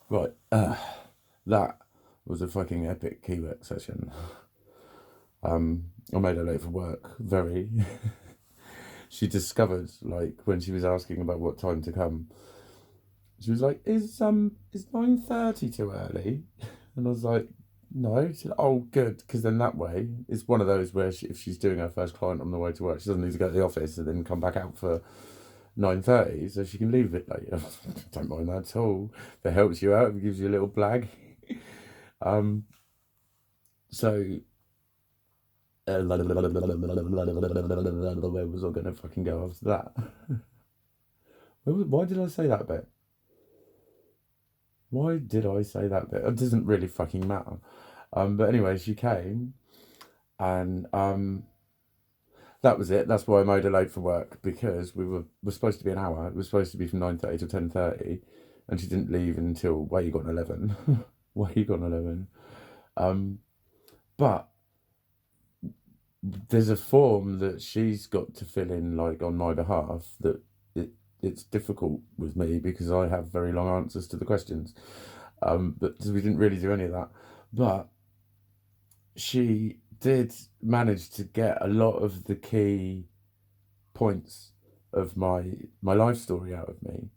Right, that was a fucking epic key work session. I made her late for work. Very. She discovered, like, when she was asking about what time to come, she was like, "Is 9:30 too early?" And I was like, "No." She said, "Oh, good, because then that way it's one of those where if she's doing her first client on the way to work, she doesn't need to go to the office and then come back out for 9:30, so she can leave a bit later." Don't mind that at all. If it helps you out, if it gives you a little blag. Um, so where was I going to fucking go after that? Why did I say that bit? Why did I say that bit? It doesn't really fucking matter. But anyway, she came, and that was it. That's why I made her late for work, because we're supposed to be an hour. It was supposed to be from 9:30 to 10:30, and she didn't leave until way gone 11. Way gone 11. Um, but there's a form that she's got to fill in, like, on my behalf, that it's difficult with me because I have very long answers to the questions. But we didn't really do any of that. But she did manage to get a lot of the key points of my life story out of me.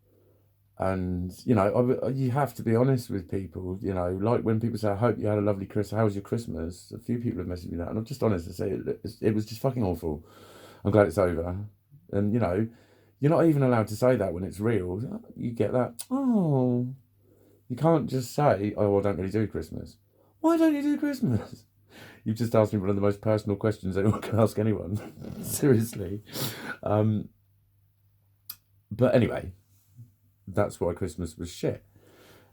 And you have to be honest with people. Like when people say, "I hope you had a lovely Christmas. How was your Christmas?" A few people have messaged me that, and I'm just honest to say it was just fucking awful. I'm glad it's over. And you're not even allowed to say that when it's real. You get that. Oh, you can't just say, "Oh, I don't really do Christmas." Why don't you do Christmas? You've just asked me one of the most personal questions anyone can ask anyone. Seriously. Um, but anyway, that's why Christmas was shit.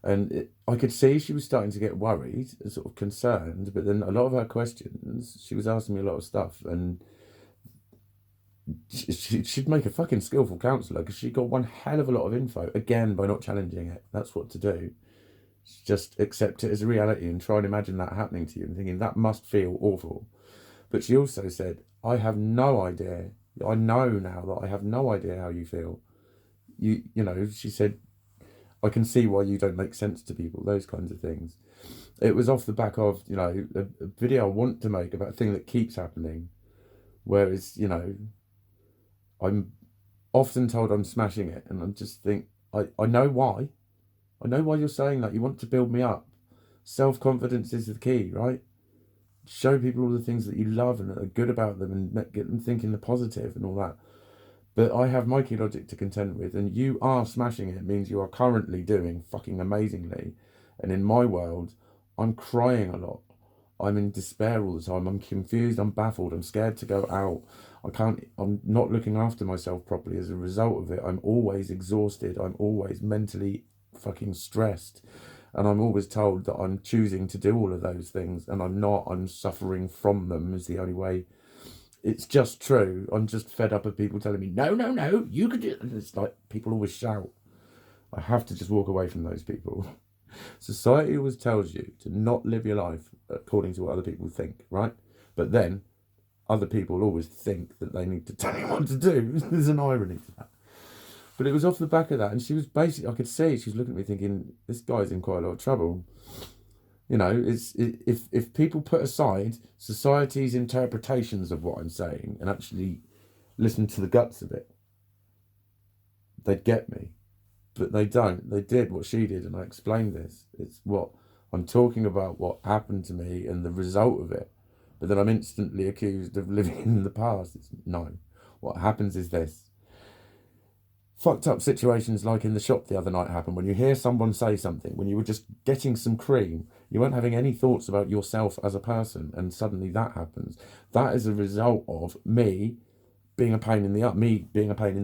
And I could see she was starting to get worried, sort of concerned. But then a lot of her questions, she was asking me a lot of stuff, and she'd make a fucking skillful counsellor because she got one hell of a lot of info again by not challenging it. That's what to do. Just accept it as a reality and try and imagine that happening to you and thinking that must feel awful. But she also said, "I have no idea. I know now that I have no idea how you feel. She said, I can see why you don't make sense to people," those kinds of things. It was off the back of, a video I want to make about a thing that keeps happening. Whereas, I'm often told I'm smashing it, and I just think, I know why. I know why you're saying that. You want to build me up. Self-confidence is the key, right? Show people all the things that you love and that are good about them, and get them thinking the positive and all that. But I have my key logic to contend with, and you are smashing it. It means you are currently doing fucking amazingly. And in my world, I'm crying a lot. I'm in despair all the time. I'm confused. I'm baffled. I'm scared to go out. I'm not looking after myself properly as a result of it. I'm always exhausted. I'm always mentally fucking stressed. And I'm always told that I'm choosing to do all of those things, and I'm not. I'm suffering from them, is the only way. It's just true. I'm just fed up of people telling me, "No, no, no, you could do it." And it's like people always shout. I have to just walk away from those people. Society always tells you to not live your life according to what other people think, right? But then other people always think that they need to tell you what to do. There's an irony to that. But it was off the back of that, and she was basically, I could see she was looking at me thinking, this guy's in quite a lot of trouble. If people put aside society's interpretations of what I'm saying and actually listen to the guts of it, they'd get me. But they don't. They did what she did, and I explained this. It's what I'm talking about, what happened to me and the result of it. But then I'm instantly accused of living in the past. It's no. What happens is this. Fucked up situations like in the shop the other night happen when you hear someone say something, when you were just getting some cream, you weren't having any thoughts about yourself as a person, and suddenly that happens. That is a result of me being a pain in the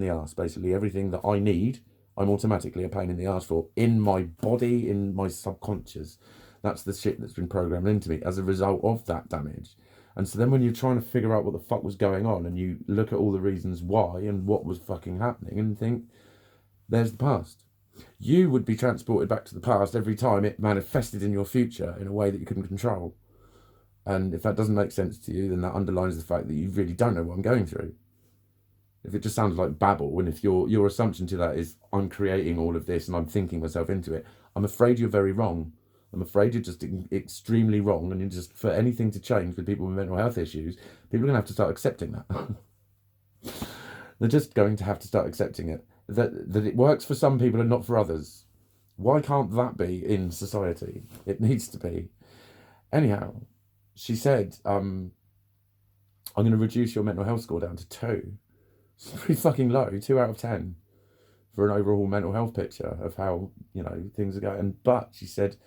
ass. Basically, everything that I need, I'm automatically a pain in the ass for in my body, in my subconscious. That's the shit that's been programmed into me as a result of that damage. And so then when you're trying to figure out what the fuck was going on, and you look at all the reasons why and what was fucking happening, and think, there's the past. You would be transported back to the past every time it manifested in your future in a way that you couldn't control. And if that doesn't make sense to you, then that underlines the fact that you really don't know what I'm going through. If it just sounds like babble, and if your assumption to that is I'm creating all of this and I'm thinking myself into it, I'm afraid you're very wrong. I'm afraid you're just extremely wrong, and you're just, for anything to change with people with mental health issues, people are going to have to start accepting that. They're just going to have to start accepting it. That it works for some people and not for others. Why can't that be in society? It needs to be. Anyhow, she said, I'm going to reduce your mental health score down to 2. It's pretty fucking low, 2 out of 10 for an overall mental health picture of how, things are going. But she said,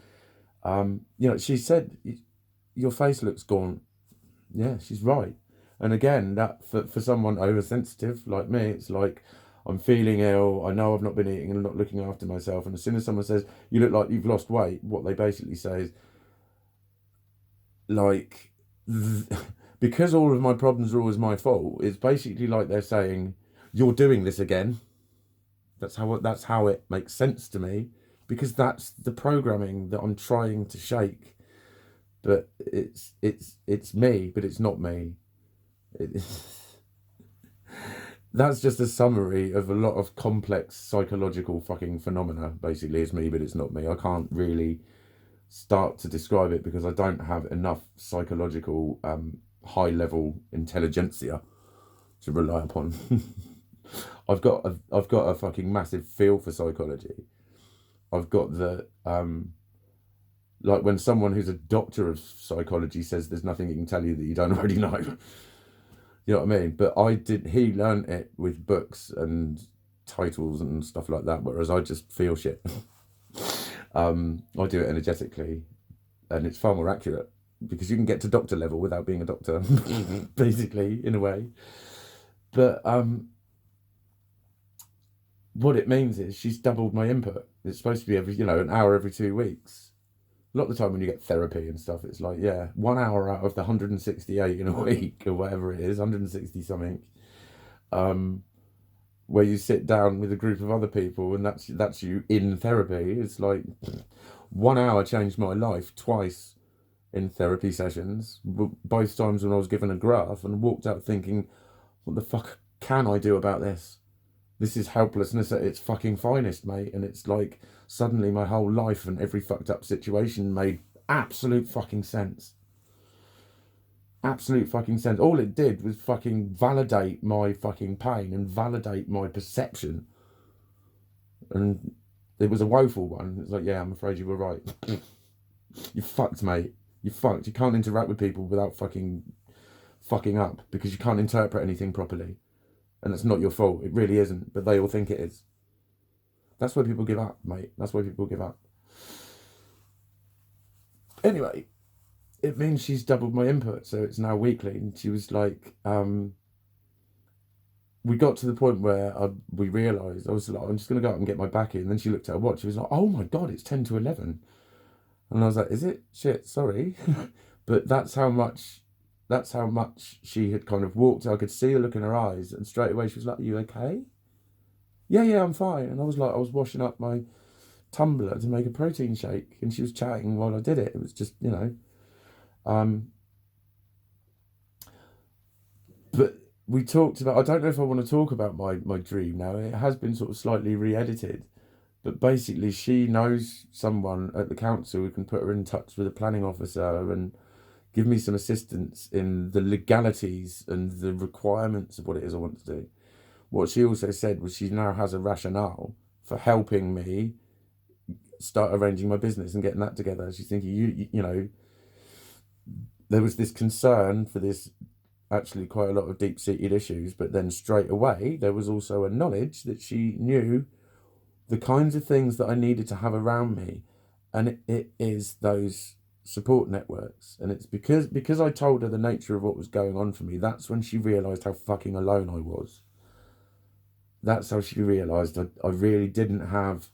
she said, your face looks gaunt. Yeah, she's right. And again, that for someone oversensitive like me, it's like, I'm feeling ill, I know I've not been eating and not looking after myself. And as soon as someone says, you look like you've lost weight, what they basically say is, like, because all of my problems are always my fault, it's basically like they're saying, you're doing this again. That's how it makes sense to me, because that's the programming that I'm trying to shake. But it's me, but it's not me. That's just a summary of a lot of complex psychological fucking phenomena. Basically, it's me, but it's not me. I can't really start to describe it because I don't have enough psychological high level intelligentsia to rely upon. I've got a fucking massive feel for psychology. I've got the like when someone who's a doctor of psychology says there's nothing he can tell you that you don't already know. You know what I mean? But he learned it with books and titles and stuff like that, whereas I just feel shit. I do it energetically, and it's far more accurate because you can get to doctor level without being a doctor, basically, in a way. But what it means is she's doubled my input. It's supposed to be an hour every 2 weeks. A lot of the time when you get therapy and stuff, it's like, 1 hour out of the 168 in a week or whatever it is, 160 something, where you sit down with a group of other people and that's you in therapy. It's like 1 hour changed my life twice in therapy sessions, both times when I was given a graph and walked out thinking, what the fuck can I do about this? This is helplessness at its fucking finest, mate. And it's like suddenly my whole life and every fucked up situation made absolute fucking sense. Absolute fucking sense. All it did was fucking validate my fucking pain and validate my perception. And it was a woeful one. It's like, yeah, I'm afraid you were right. You fucked, mate. You fucked. You can't interact with people without fucking up because you can't interpret anything properly. And it's not your fault. It really isn't. But they all think it is. That's why people give up, mate. That's why people give up. Anyway, it means she's doubled my input. So it's now weekly. And she was like, we got to the point where we realised, I was like, I'm just going to go up and get my backy. And then she looked at her watch. She was like, oh my God, it's 10 to 11. And I was like, is it? Shit, sorry. But that's how much she had kind of walked. I could see her look in her eyes, and straight away she was like, are you okay? Yeah, I'm fine. And I was like, I was washing up my tumbler to make a protein shake, and she was chatting while I did it. It was just, but we talked about, I don't know if I want to talk about my dream now. It has been sort of slightly re-edited, but basically she knows someone at the council who can put her in touch with a planning officer and give me some assistance in the legalities and the requirements of what it is I want to do. What she also said was she now has a rationale for helping me start arranging my business and getting that together. She's thinking, there was this concern for this, actually quite a lot of deep-seated issues, but then straight away there was also a knowledge that she knew the kinds of things that I needed to have around me, and it is those support networks. And it's because I told her the nature of what was going on for me, that's when she realised how fucking alone I was. That's how she realised I really didn't have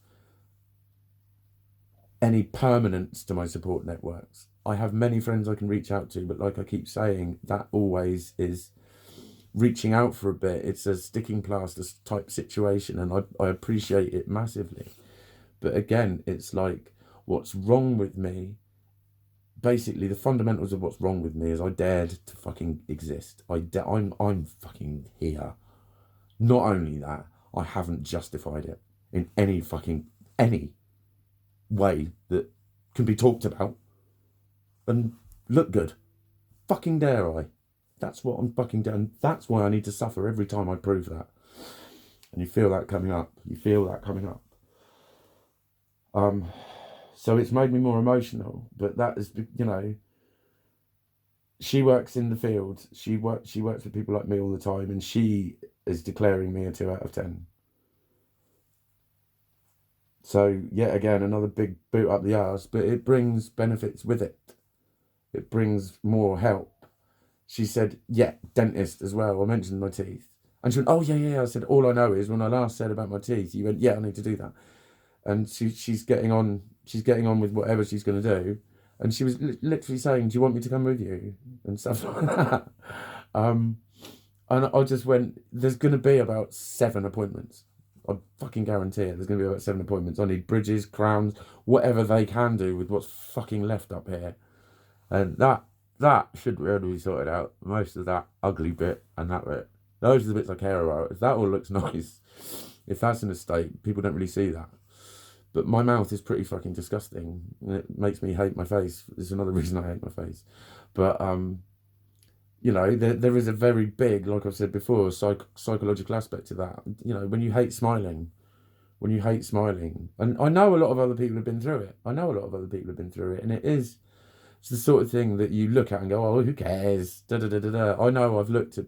any permanence to my support networks. I have many friends I can reach out to, but like I keep saying, that always is reaching out for a bit. It's a sticking plaster type situation, and I appreciate it massively. But again, it's like, what's wrong with me, basically the fundamentals of what's wrong with me is I dared to fucking exist. I'm fucking here. Not only that, I haven't justified it in any way that can be talked about and look good. Fucking dare I? That's what I'm fucking doing. That's why I need to suffer every time I prove that. And you feel that coming up. You feel that coming up. So it's made me more emotional. But that is, you know, she works in the field. She works with people like me all the time, and she is declaring me a 2 out of 10. So yet again, another big boot up the arse, but it brings benefits with it. It brings more help. She said, yeah, dentist as well. I mentioned my teeth. And she went, oh, yeah. I said, all I know is when I last said about my teeth, you went, yeah, I need to do that. And she's getting on with whatever she's going to do. And she was literally saying, do you want me to come with you? And stuff like that. And I just went, there's going to be about 7 appointments. I fucking guarantee it. There's going to be about 7 appointments. I need bridges, crowns, whatever they can do with what's fucking left up here. And that should really be sorted out. Most of that ugly bit and that bit. Those are the bits I care about. If that all looks nice, if that's in a state, people don't really see that. But my mouth is pretty fucking disgusting. And it makes me hate my face. There's another reason I hate my face. But, you know, there is a very big, like I've said before, psychological aspect to that. You know, when you hate smiling, and I know a lot of other people have been through it. And it's the sort of thing that you look at and go, oh, who cares? Da da da da da. I know I've looked at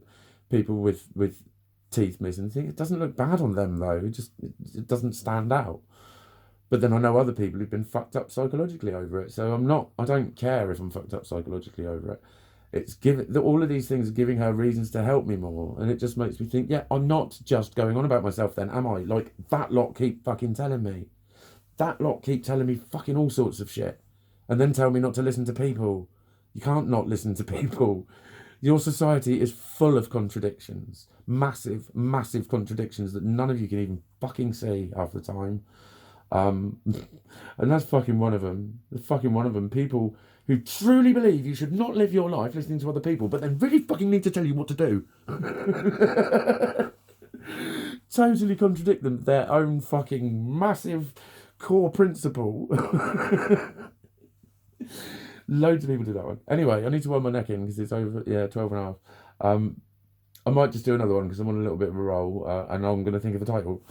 people with teeth missing and think it doesn't look bad on them though. It doesn't stand out. But then I know other people who've been fucked up psychologically over it. So I don't care if I'm fucked up psychologically over it. It's all of these things are giving her reasons to help me more. And it just makes me think, yeah, I'm not just going on about myself then, am I? Like, that lot keep fucking telling me. That lot keep telling me fucking all sorts of shit. And then tell me not to listen to people. You can't not listen to people. Your society is full of contradictions. Massive, massive contradictions that none of you can even fucking see half the time. And that's fucking one of them. People who truly believe you should not live your life listening to other people, but they really fucking need to tell you what to do. Totally contradict them, their own fucking massive core principle. Loads of people do that one. Anyway, I need to wind my neck in because it's over, 12 and a half. I might just do another one because I'm on a little bit of a roll, and I'm going to think of a title.